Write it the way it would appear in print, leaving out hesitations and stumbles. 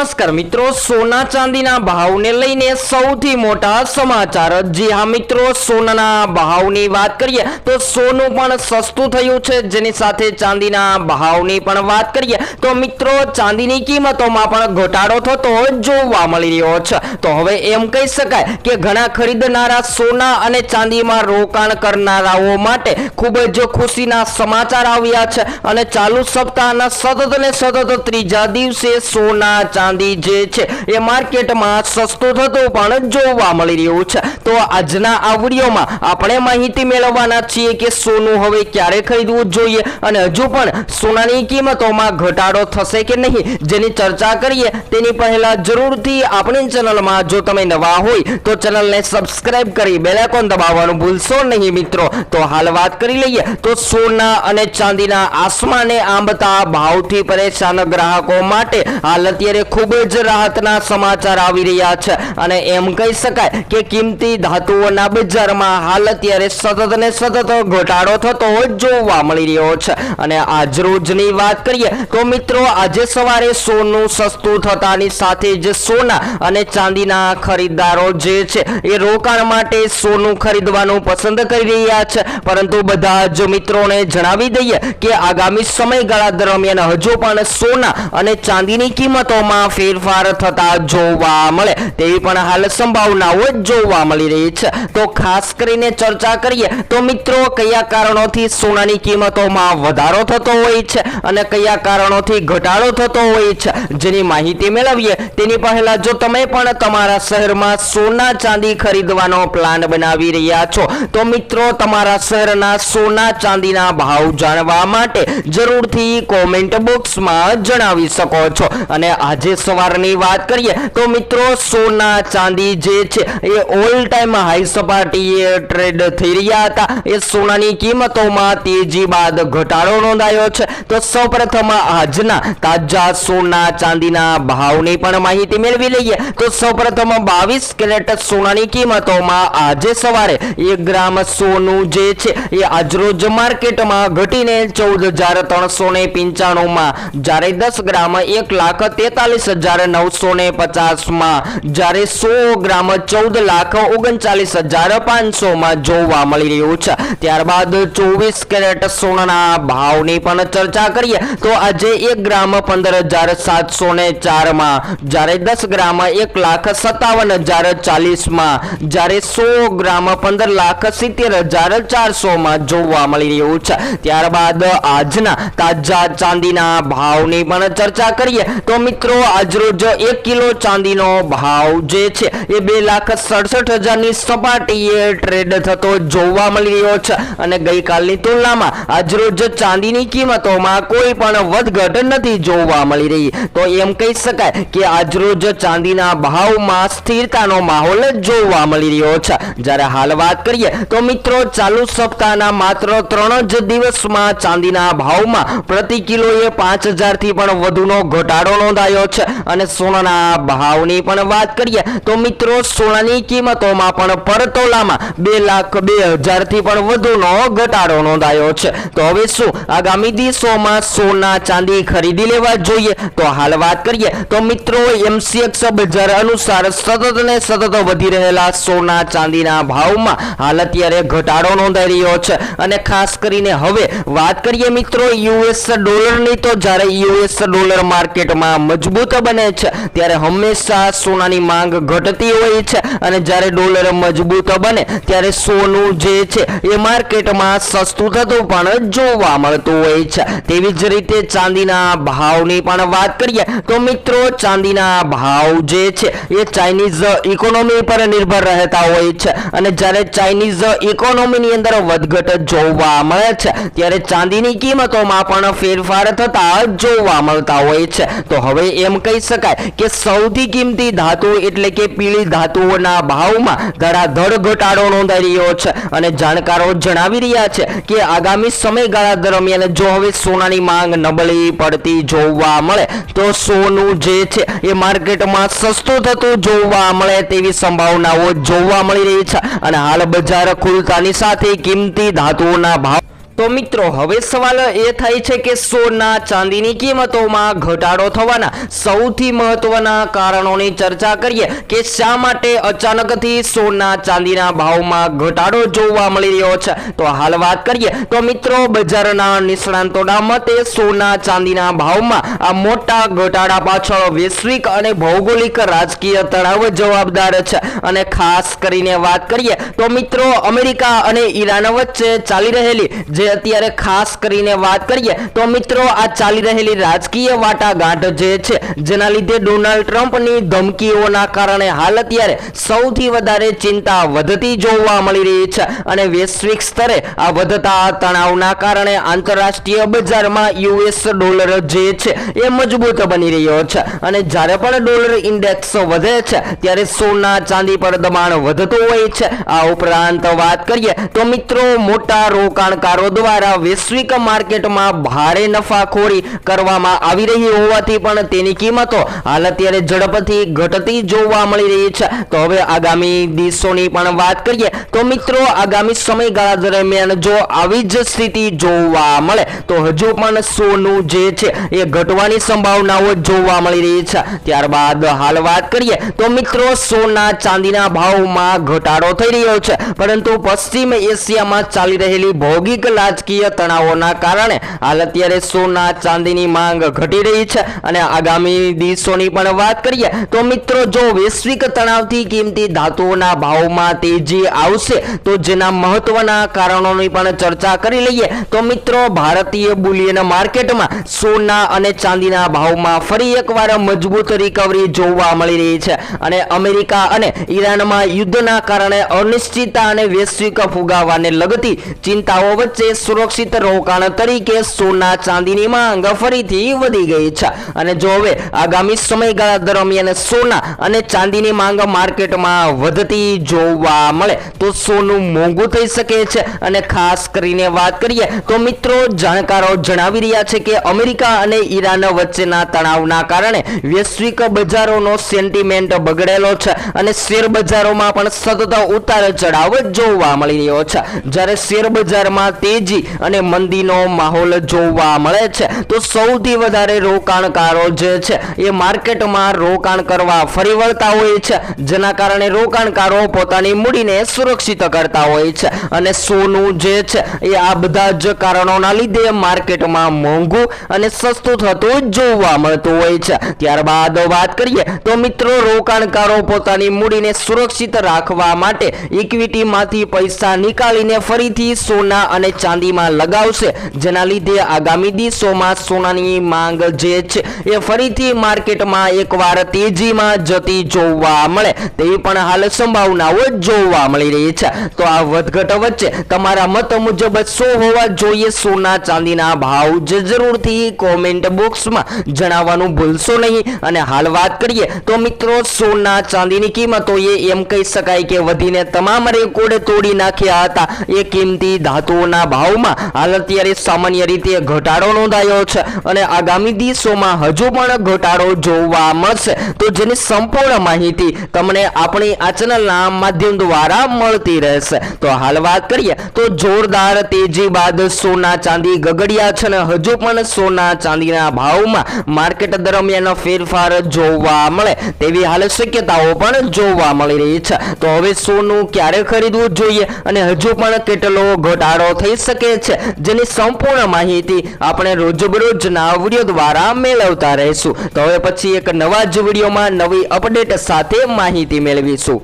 નમસ્કાર મિત્રો, સોના ચાંદીના ભાવને લઈને સૌથી મોટા સમાચાર। જી હા મિત્રો, સોનાના ભાવની વાત કરીએ તો સોનું પણ સસ્તું થયું છે, જેની સાથે ચાંદીના ભાવની પણ વાત કરીએ તો મિત્રો ચાંદીની કિંમતોમાં પણ ઘટાડો થતો જોવા મળી રહ્યો છે। તો હવે એમ કહી શકાય કે ઘણા ખરીદનારા સોના અને ચાંદીમાં રોકાણ કરનારાઓ માટે ખૂબ જ ખુશીના સમાચાર આવ્યા છે અને ચાલુ સપ્તાહના સતત ને સતત ત્રીજા દિવસે સોના ચાંદી જે છે એ માર્કેટમાં સસ્તું થતું પણ જોવા મળી રહ્યું છે। તો આજના આ વિડીયોમાં આપણે માહિતી મેળવવાના છીએ કે સોનું હવે ક્યારે ખરીદવું જોઈએ અને હજુ પણ સોનાની કિંમતોમાં ઘટાડો થશે કે નહીં, જેની ચર્ચા કરીએ તેની પહેલા જરૂરથી આપણી ચેનલમાં જો તમે નવા હોય તો ચેનલને સબસ્ક્રાઇબ કરી બેલ આઇકોન દબાવવાનું ભૂલશો નહીં મિત્રો। તો હાલ વાત કરી લઈએ તો સોના અને ચાંદીના આસમાને આંબતા ભાવથી પરેશાન ગ્રાહકો માટે હાલ અત્યારે ખૂબ જ રાહતના સમાચાર આવી રહ્યા છે અને એમ કહી શકાય કે કિંમતી ધાતુઓના બજારમાં હાલ અત્યારે સતત ને સતત ઘટાડો થતો જોવા મળી રહ્યો છે। અને આજ રોજની વાત કરીએ તો મિત્રો આજે સવારે સોનું સસ્તું થતાની સાથે જ સોના અને ચાંદીના ખરીદદારો જે છે એ રોકાણ માટે સોનું ખરીદવાનું પસંદ કરી રહ્યા છે, પરંતુ બધા જ મિત્રોને જણાવી દઈએ કે આગામી સમયગાળા દરમિયાન હજુ પણ સોના અને ચાંદીની કિંમતોમાં ફેરફાર થતા જોવા મળે તેવી પણ હાલ સંભાવનાઓ જોવા મળી રહી છે। તો ખાસ કરીને ચર્ચા કરીએ તો મિત્રો કયા કારણોથી સોનાની કિંમતોમાં વધારો થતો હોય છે અને કયા કારણોથી ઘટાડો થતો હોય છે, જેની માહિતી મેળવીએ તેની પહેલા જો તમે પણ તમારા શહેરમાં સોના ચાંદી ખરીદવાનો પ્લાન બનાવી રહ્યા છો તો મિત્રો તમારા શહેરના સોના ચાંદીના ભાવ જાણવા માટે જરૂરથી કોમેન્ટ બોક્સમાં જણાવી શકો છો। અને આજે સવારની વાત કરીએ તો મિત્રો સોના ચાંદી જે છે એ ઓલ ટાઈમ હાઈ સપાટીએ ટ્રેડ થઈ રહ્યા હતા। એ સોનાની કિંમતોમાં તેજી બાદ ઘટાડો નોંધાયો છે। તો સૌપ્રથમ આજના તાજા સોના ચાંદીના ભાવની પણ માહિતી મેળવી લઈએ તો સૌપ્રથમ 22 કેરેટ સોનાની કિંમતોમાં આજે સવારે 1 ગ્રામ સોનું જે છે એ આજરોજ માર્કેટમાં ઘટીને 14,395 માં, જ્યારે 10 ગ્રામ 1,43,950 માં, જ્યારે 100 ગ્રામ 14,39,500 માં જોવા મળી રહ્યું છે। ત્યારબાદ 24 કેરેટ સોનાના ભાવની પણ ચર્ચા કરીએ તો આજે 1 ગ્રામ 15,704 માં, જ્યારે 10 ગ્રામ 1,57,040 માં, જ્યારે 100 ગ્રામ 15,70,400 માં જોવા મળી રહ્યું છે। ત્યારબાદ આજના તાજા ચાંદીના ભાવની પણ ચર્ચા કરીએ તો મિત્રો આજરોજ 1 કિલો ચાંદીનો ભાવ જે છે એ 2,67,000ની સપાટીએ ટ્રેડ થતો જોવા મળી રહ્યો છે અને ગઈકાલની તુલનામાં આજરોજ ચાંદીની કિંમતોમાં કોઈ પણ વધઘટ નથી જોવા મળી રહી। તો એમ કહી શકાય કે આજરોજ ચાંદીના ભાવમાં સ્થિરતાનો માહોલ જોવા મળી રહ્યો છે। જ્યારે હાલ વાત કરીએ તો મિત્રો ચાલુ સપ્તાહના માત્ર 3 જ દિવસમાં ચાંદીના ભાવમાં પ્રતિ કિલોએ 5,000 થી પણ વધુનો ઘટાડો નોંધાયો છે અને સોનાના ભાવની પણ વાત કરીએ તો મિત્રો સોનાની કિંમતોમાં પણ પર તોલામાં 2,02,000 થી પણ વધુનો ઘટાડો નોંધાયો છે। તો હવે શું આગામી દિવસોમાં સોના ચાંદી ખરીદી લેવા જોઈએ? તો હાલ વાત કરીએ તો મિત્રો MCX બજાર અનુસાર સતત ને સતત વધી રહેલા સોના ચાંદીના ભાવમાં હાલ અત્યારે ઘટાડો નોંધાઈ રહ્યો છે અને ખાસ કરીને હવે વાત કરીએ મિત્રો US ડોલરની તો જ્યારે US ડોલર માર્કેટમાં મજબૂત બને છે ત્યારે હંમેશા સોનાની માંગ ઘટતી હોય છે અને જ્યારે ડોલર મજબૂત બને ત્યારે સોનું જે છે એ માર્કેટમાં સસ્તું થતું પણ જોવા મળતું હોય છે। તેવી જ રીતે ચાંદીના ભાવની પણ વાત કરીએ તો મિત્રો ચાંદીના ભાવ જે છે એ ચાઇનીઝ ઇકોનોમી પર નિર્ભર રહેતા હોય છે અને જ્યારે ચાઇનીઝ ઇકોનોમીની અંદર વધઘટ જોવા મળે છે ત્યારે ચાંદીની કિંમતોમાં પણ ફેરફાર થતા જોવા મળતા હોય છે। તો હવે એમ કહી શકાય કે સૌથી કિંમતી ધાતુ એટલે કે પીળી ધાતુઓના ભાવમાં ધડાધડ ઘટાડો નોંધાઈ રહ્યો છે અને જાણકારો જણાવી રહ્યા છે કે આગામી સમયગાળા દરમિયાન જો હવે સોનાની માંગ નબળી પડતી જોવા મળે તો સોનું જે છે એ માર્કેટમાં સસ્તું થતું જોવા મળે તેવી સંભાવનાઓ જોવા મળી રહી છે અને હાલ બજાર ખુલતાની સાથે કિંમતી ધાતુઓના ભાવ તો મિત્રો હવે સવાલ એ થાય છે કે સોના ચાંદીની કિંમતોમાં ઘટાડો થવાના સૌથી મહત્વના કારણોની ચર્ચા કરીએ કે શા માટે અચાનકથી સોના ચાંદીના ભાવમાં ઘટાડો જોવા મળી રહ્યો છે। તો હાલ વાત કરીએ તો મિત્રો બજારના નિષ્ણાંતોના મતે સોના ચાંદીના ભાવમાં આ મોટા ઘટાડા પાછળ વૈશ્વિક અને ભૌગોલિક રાજકીય તણાવ જવાબદાર છે। અને ખાસ કરીને વાત કરીએ તો મિત્રો અમેરિકા અને ઈરાન વચ્ચે ચાલી રહેલી જે અત્યારે ખાસ કરીને વાત કરીએ તો મિત્રો આ ચાલી રહેલી રાજકીય વાટાઘાટ જે છે જેના લીધે ડોનાલ્ડ ટ્રમ્પની ધમકીઓના કારણે હાલ અત્યારે સૌથી વધારે ચિંતા વધતી જોવા મળી રહી છે। અને વૈશ્વિક સ્તરે આ વધતા તણાવના કારણે આંતરરાષ્ટ્રીય બજારમાં યુએસ ડોલર જે છે એ મજબૂત બની રહ્યો છે। અને જ્યારે પણ ડોલર ઇન્ડેક્સ વધે છે ત્યારે સોના ચાંદી પર દબાણ વધતું હોય છે। આ ઉપરાંત વાત કરીએ તો મિત્રો મોટા રોકાણકારો દ્વારા વૈશ્વિક માર્કેટમાં ભારે નફાખોરી કરવામાં આવી રહી હોવાથી પણ તેની કિંમતો હાલ અત્યારે ઝડપથી ઘટતી જોવા મળી રહી છે। તો હવે આગામી દિવસોની પણ વાત કરીએ તો મિત્રો આગામી સમયગાળા દરમિયાન જો આવી જ સ્થિતિ જોવા મળે તો હજુ પણ સોનું જે છે એ ઘટવાની સંભાવનાઓ જોવા મળી રહી છે। ત્યારબાદ હાલ વાત કરીએ તો મિત્રો સોના ચાંદીના ભાવમાં ઘટાડો થઈ રહ્યો છે પરંતુ પશ્ચિમ એશિયામાં ચાલી રહેલી ભૌગોલિક રાજકીય તણાવોના કારણે હાલ અત્યારે સોના ચાંદીની માંગ ઘટી રહી છે। અને આગામી દિવસોની પણ વાત કરીએ તો મિત્રો જો વૈશ્વિક તણાવથી કિંમતી ધાતુઓના ભાવમાં તેજી આવશે તો જેના મહત્વના કારણોની પણ ચર્ચા કરી લઈએ તો મિત્રો ભારતીય બુલિયન માર્કેટમાં સોના અને ચાંદીના ભાવમાં ફરી એકવાર મજબૂત રિકવરી જોવા મળી રહી છે। અને અમેરિકા અને ઈરાનમાં યુદ્ધના કારણે અનિશ્ચિતતા અને વૈશ્વિક ફુગાવાને લગતી ચિંતાઓ વચ્ચે સુરક્ષિત રોકાણ તરીકે સોના ચાંદીની માંગ ફરીથી વધી ગઈ છે। અને જો હવે આગામી સમયગાળા દરમિયાન સોના અને ચાંદીની માંગ માર્કેટમાં વધતી જોવા મળે તો સોનું મોંઘું થઈ શકે છે। અને ખાસ કરીને વાત કરીએ તો મિત્રો જાણકારો જણાવી રહ્યા છે કે અમેરિકા અને ઈરાન વચ્ચેના તણાવના કારણે વૈશ્વિક બજારોનો સેન્ટિમેન્ટ બગડેલો છે અને શેર બજારોમાં પણ સતત ઉતાર ચઢાવ જોવા મળી રહ્યો છે। જ્યારે શેર બજારમાં તેજી અને મંદીનો માહોલ જોવા મળે છે તો સૌથી વધારે રોકાણકારો જે છે એ માર્કેટમાં રોકાણ કરવા ફરી વળતા હોય છે જેના કારણે રોકાણકારો પોતાની મૂડીને સુરક્ષિત કરતા હોય છે। અને સોનું જે છે એ આ બધા જ કારણોના લીધે માર્કેટમાં મોંઘું અને સસ્તું થતું જોવા મળતું હોય છે। ત્યારબાદ વાત કરીએ તો મિત્રો રોકાણકારો પોતાની મૂડીને સુરક્ષિત રાખવા માટે ઇક્વિટીમાંથી પૈસા નીકાળીને ફરીથી સોના અને ચાંદીમાં લગાવશે જેના લીધે આગામી દિવસોમાં સોનાની માંગ જે છે એ ફરીથી માર્કેટમાં એકવાર તેજીમાં જતી જોવા મળે તેવી પણ હાલ સંભાવનાઓ જોવા મળી રહી છે। તો આ વધઘટ વચ્ચે તમારા મત મુજબ શું હોવા જોઈએ સોના ચાંદીના ભાવ જે જરૂરથી કોમેન્ટ બોક્સમાં જણાવવાનું ભૂલશો નહીં। અને હાલ વાત કરીએ તો મિત્રો સોના ચાંદીની કિંમતોએ એમ કહી શકાય કે વધીને તમામ રેકોર્ડ તોડી નાખ્યા હતા। એ કિંમતી ધાતુઓના ભાવમાં હાલ અત્યારે સામાન્ય રીતે ઘટાડો નોંધાયો છે અને આગામી દિવસોમાં હજુ પણ ઘટાડો જોવા મળશે તો જેની સંપૂર્ણ માહિતી તમને આપણી આ ચેનલના માધ્યમ દ્વારા મળતી રહેશે। તો હાલ વાત કરીએ તો જોરદાર તેજી બાદ સોના ચાંદી ગગડ્યા છે અને હજુ પણ સોના ચાંદીના ભાવમાં માર્કેટ દરમિયાન ફેરફાર જોવા મળે તેવી હાલ શક્યતાઓ પણ જોવા મળી રહી છે। તો હવે સોનું ક્યારે ખરીદવું જોઈએ અને હજુ પણ કેટલો ઘટાડો થઈ શકે છે જેની સંપૂર્ણ માહિતી આપણે રોજબરોજના વિડીયો દ્વારા મેળવતા રહીશું। તો હવે પછી એક નવા જ વિડીયોમાં નવી અપડેટ સાથે માહિતી મેળવીશું।